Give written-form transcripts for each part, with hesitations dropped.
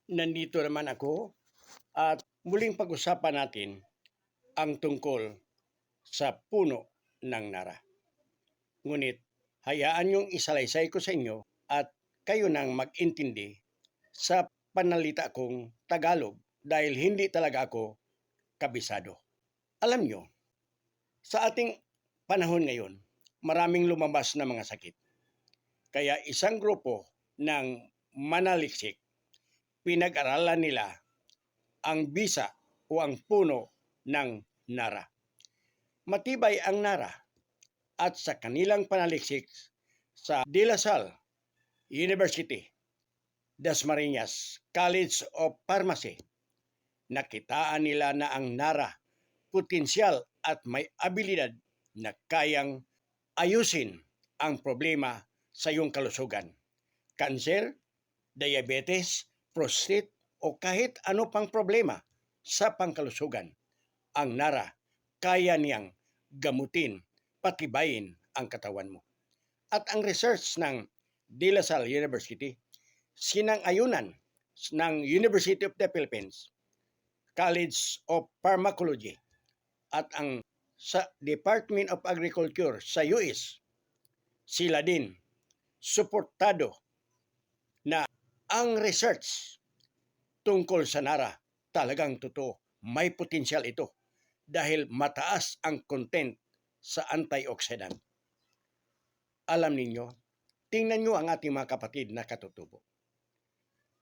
Nandito naman ako at muling pag-usapan natin ang tungkol sa puno ng Nara. Ngunit hayaan niyong isalaysay ko sa inyo at kayo nang mag-intindi sa panalita kong Tagalog dahil hindi talaga ako kabisado. Alam niyo, sa ating panahon ngayon, maraming lumabas na mga sakit. Kaya isang grupo ng manaliksik, pinag-aralan nila ang bisa o ang puno ng Nara. Matibay ang Nara at sa kanilang panaliksik sa De La Salle University, Dasmariñas College of Pharmacy, nakitaan nila na ang Nara potensyal at may abilidad na kayang ayusin ang problema sa iyong kalusugan. Kanser, diabetes, prostate o kahit ano pang problema sa pangkalusugan. Ang Nara kaya niyang gamutin, patibayin ang katawan mo. At ang research ng De La Salle University, sinang-ayunan ng University of the Philippines, College of Pharmacology at ang sa Department of Agriculture sa US, sila din suportado na ang research tungkol sa Nara talagang totoo. May potensyal ito dahil mataas ang content sa antioxidant. Alam ninyo, tingnan nyo ang ating mga kapatid na katutubo.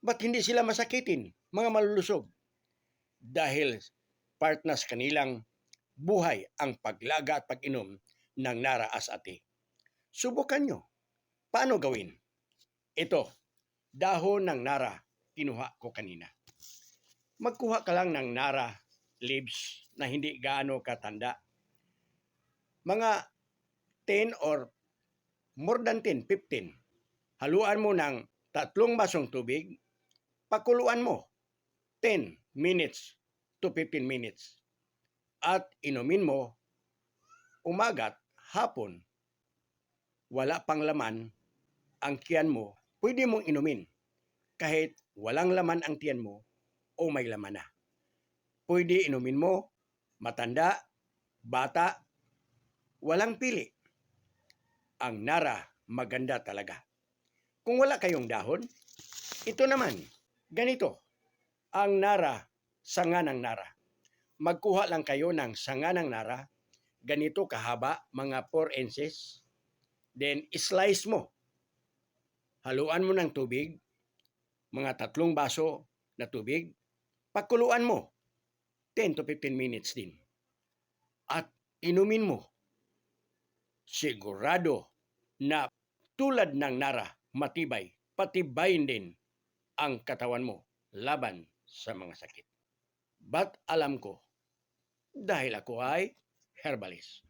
Ba't hindi sila masakitin, mga malulusog? Dahil part na sa kanilang buhay ang paglaga at pag-inom ng Nara as ate. Subukan nyo. Paano gawin? Ito, dahon ng Nara, kinuha ko kanina. Magkuha ka lang ng Nara leaves na hindi gaano katanda. Mga 10 or more than 10, 15. Haluan mo ng 3 basong tubig, pakuluan mo 10 minutes to 15 minutes. At inumin mo umagat, hapon. Wala pang laman ang tiyan mo, pwede mong inumin. Kahit walang laman ang tiyan mo o may laman na. Pwede inumin mo, matanda, bata, walang pili. Ang Nara maganda talaga. Kung wala kayong dahon, ito naman, ganito. Ang Nara, sanga ng Nara. Magkuha lang kayo ng sanga ng Nara, ganito kahaba, mga 4 inches. Then, slice mo. Haluan mo ng tubig, mga 3 baso na tubig. Pakuluan mo, 10 to 15 minutes din. At inumin mo. Sigurado na tulad ng Nara, matibay, patibayin din ang katawan mo laban sa mga sakit. But alam ko, dahil ako ay herbalist.